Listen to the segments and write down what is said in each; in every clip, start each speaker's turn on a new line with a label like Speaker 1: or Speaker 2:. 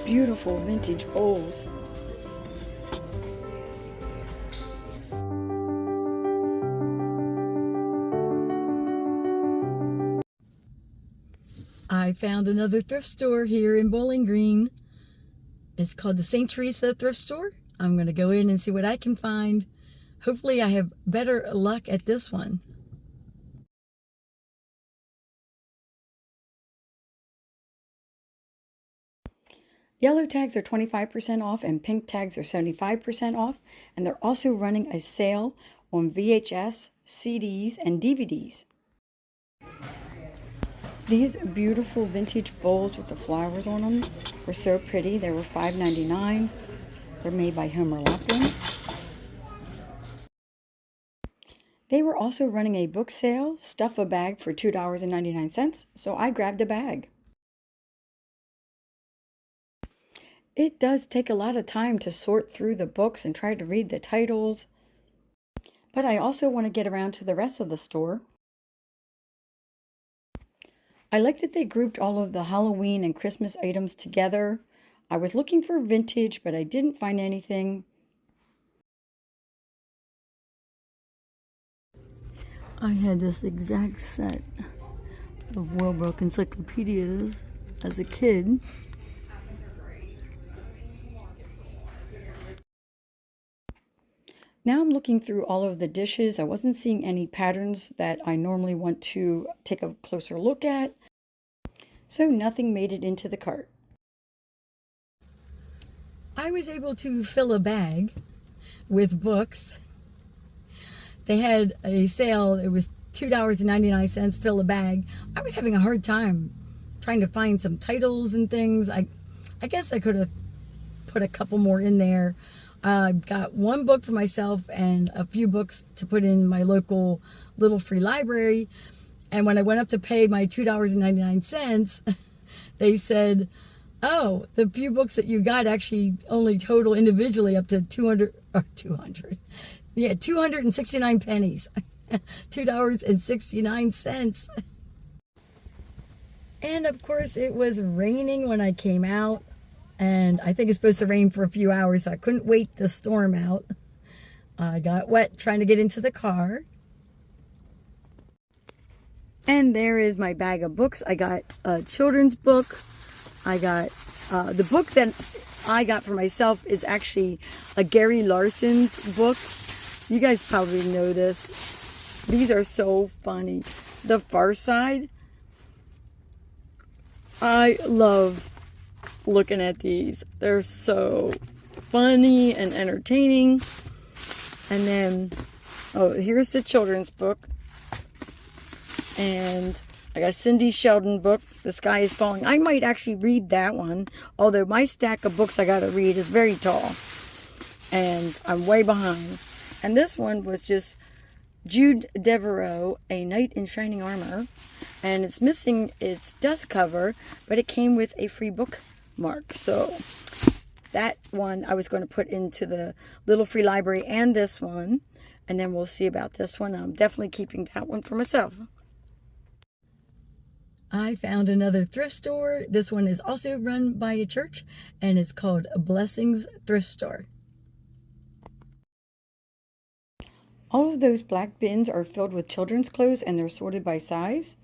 Speaker 1: beautiful vintage bowls. I found another thrift store here in Bowling Green. It's called the St. Teresa Thrift Store. I'm going to go in and see what I can find. Hopefully I have better luck at this one. Yellow tags are 25% off and pink tags are 75% off. And they're also running a sale on VHS, CDs, and DVDs. These beautiful vintage bowls with the flowers on them were so pretty. They were $5.99. They're made by Homer Lapin. They were also running a book sale, stuff a bag for $2.99, so I grabbed a bag. It does take a lot of time to sort through the books and try to read the titles, but I also want to get around to the rest of the store. I like that they grouped all of the Halloween and Christmas items together. I was looking for vintage, but I didn't find anything. I had this exact set of Willbrook encyclopedias as a kid. Now I'm looking through all of the dishes. I wasn't seeing any patterns that I normally want to take a closer look at, so nothing made it into the cart. I was able to fill a bag with books. They had a sale. It was $2.99, fill a bag. I was having a hard time trying to find some titles and things. I guess I could have put a couple more in there. I got one book for myself and a few books to put in my local little free library. And when I went up to pay my $2.99, they said, oh, the few books that you got actually only total individually up to 269 pennies. $2.69. And of course it was raining when I came out. And I think it's supposed to rain for a few hours, so I couldn't wait the storm out. I got wet trying to get into the car. And there is my bag of books. I got a children's book. I got the book that I got for myself is actually a Gary Larson's book. You guys probably know this. These are so funny. The Far Side. I love looking at these. They're so funny and entertaining. And then, oh, here's the children's book. And I got a Cindy Sheldon book, The Sky is Falling. I might actually read that one, although my stack of books I gotta read is very tall. And I'm way behind. And this one was just Jude Devereaux, A Knight in Shining Armor. And it's missing its dust cover, but it came with a free book mark. So that one I was going to put into the little free library, and this one, and then we'll see about this one. I'm definitely keeping that one for myself. I found another thrift store. This one is also run by a church, and it's called Blessings Thrift Store. All of those black bins are filled with children's clothes, and they're sorted by size.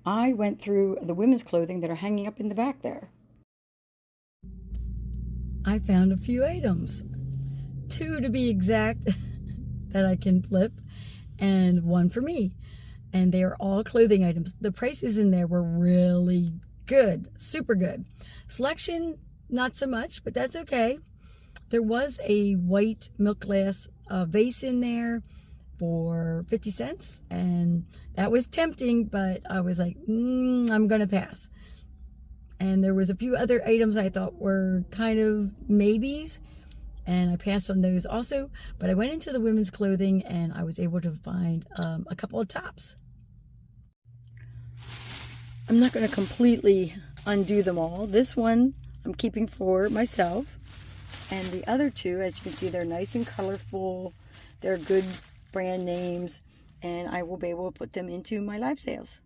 Speaker 1: I went through the women's clothing that are hanging up in the back there. I found a few items, 2 to be exact, that I can flip, and 1 for me. And they are all clothing items. The prices in there were really good, super good. Selection, not so much, but that's okay. There was a white milk glass vase in there for 50 cents, and that was tempting, but I was like, I'm gonna pass. And there was a few other items I thought were kind of maybes, and I passed on those also. But I went into the women's clothing, and I was able to find a couple of tops. I'm not going to completely undo them all. This one I'm keeping for myself, and the other 2, as you can see, they're nice and colorful. They're good brand names, and I will be able to put them into my live sales.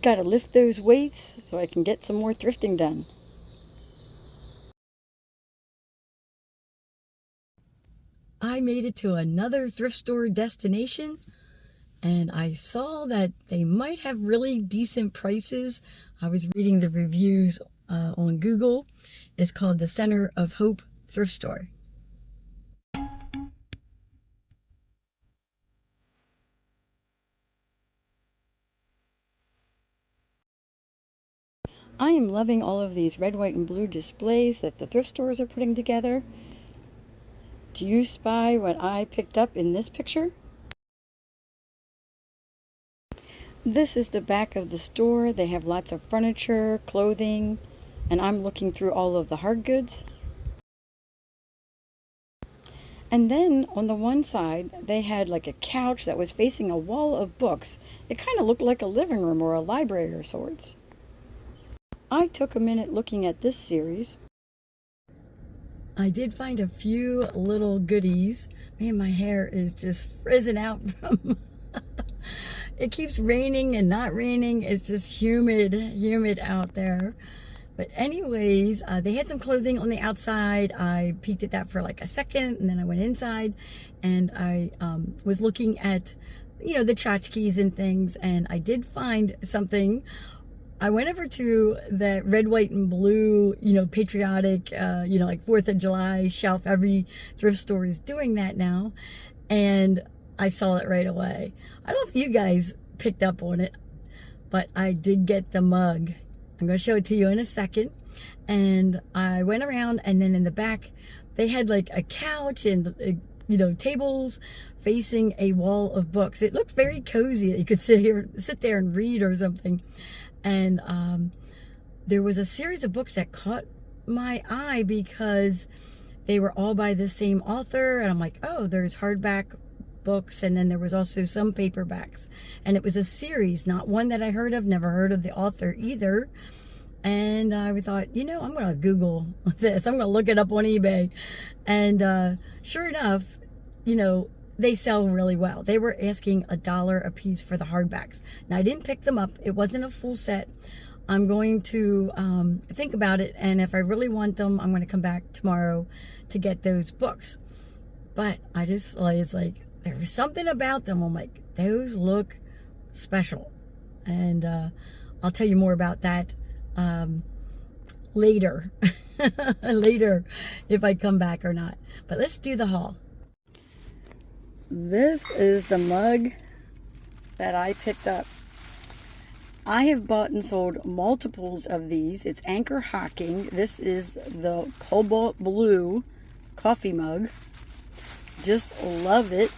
Speaker 1: Gotta lift those weights so I can get some more thrifting done. I made it to another thrift store destination, and I saw that they might have really decent prices. I was reading the reviews on Google. It's called the Center of Hope Thrift Store. I am loving all of these red, white, and blue displays that the thrift stores are putting together. Do you spy what I picked up in this picture? This is the back of the store. They have lots of furniture, clothing, and I'm looking through all of the hard goods. And then on the one side, they had like a couch that was facing a wall of books. It kind of looked like a living room or a library of sorts. I took a minute looking at this series. I did find a few little goodies. Man, my hair is just frizzing out from... It keeps raining and not raining. It's just humid out there. But anyways, they had some clothing on the outside. I peeked at that for like a second, and then I went inside, and I was looking at, you know, the tchotchkes and things, and I did find something. I went over to that red, white, and blue, you know, patriotic, you know, like 4th of July shelf. Every thrift store is doing that now. And I saw it right away. I don't know if you guys picked up on it, but I did get the mug. I'm going to show it to you in a second. And I went around, and then in the back, they had like a couch and, you know, tables facing a wall of books. It looked very cozy that you could sit there and read or something. And there was a series of books that caught my eye because they were all by the same author. And I'm like, oh, there's hardback books, and then there was also some paperbacks. And it was a series, not one that I heard of, never heard of the author either. And I thought, you know, I'm going to Google this. I'm going to look it up on eBay. And sure enough, you know, they sell really well. They were asking $1 a piece for the hardbacks. Now, I didn't pick them up. It wasn't a full set. I'm going to think about it, and if I really want them, I'm going to come back tomorrow to get those books. But I just, it's like, there was something about them. I'm like, those look special. And I'll tell you more about that later. Later, if I come back or not. But let's do the haul. This is the mug that I picked up. I have bought and sold multiples of these. It's Anchor Hocking. This is the cobalt blue coffee mug. Just love it.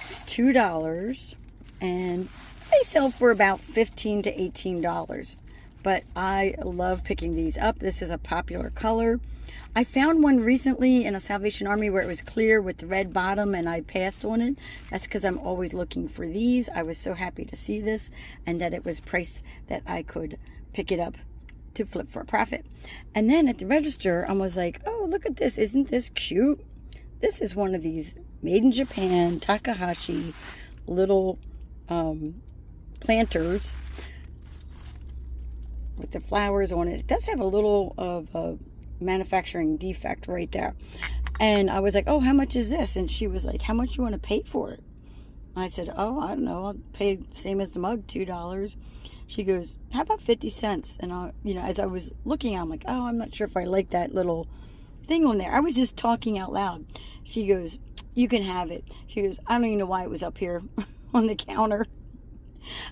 Speaker 1: It's $2, and they sell for about $15 to $18. But I love picking these up. This is a popular color. I found one recently in a Salvation Army where it was clear with the red bottom, and I passed on it. That's because I'm always looking for these. I was so happy to see this, and that it was priced that I could pick it up to flip for a profit. And then at the register, I was like, oh, look at this. Isn't this cute? This is one of these made in Japan, Takahashi little planters with the flowers on it. It does have a little of a manufacturing defect right there. And I was like, oh, how much is this? And she was like, how much you want to pay for it? I said, oh, I don't know, I'll pay same as the mug, $2. She goes, how about 50 cents? And I, you know, as I was looking, I'm like, oh, I'm not sure if I like that little thing on there. I was just talking out loud. She goes, you can have it. She goes, I don't even know why it was up here on the counter.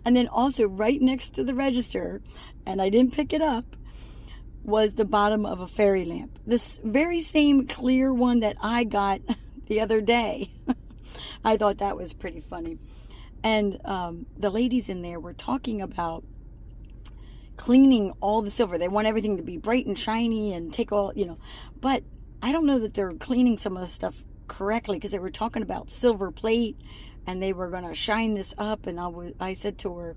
Speaker 1: And then also right next to the register, and I didn't pick it up, was the bottom of a fairy lamp. This very same clear one that I got the other day. I thought that was pretty funny. And the ladies in there were talking about cleaning all the silver. They want everything to be bright and shiny and take all, you know. But I don't know that they're cleaning some of the stuff correctly, because they were talking about silver plate and they were going to shine this up. And I said to her,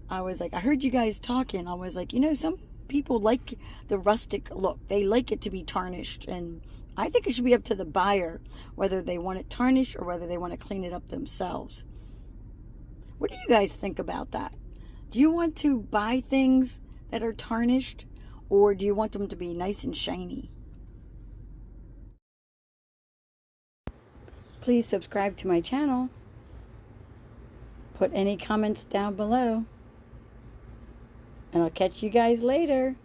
Speaker 1: I was like, I heard you guys talking. I was like, you know, some people like the rustic look. They like it to be tarnished, and I think it should be up to the buyer whether they want it tarnished or whether they want to clean it up themselves. What do you guys think about that? Do you want to buy things that are tarnished, or do you want them to be nice and shiny? Please subscribe to my channel. Put any comments down below. And I'll catch you guys later.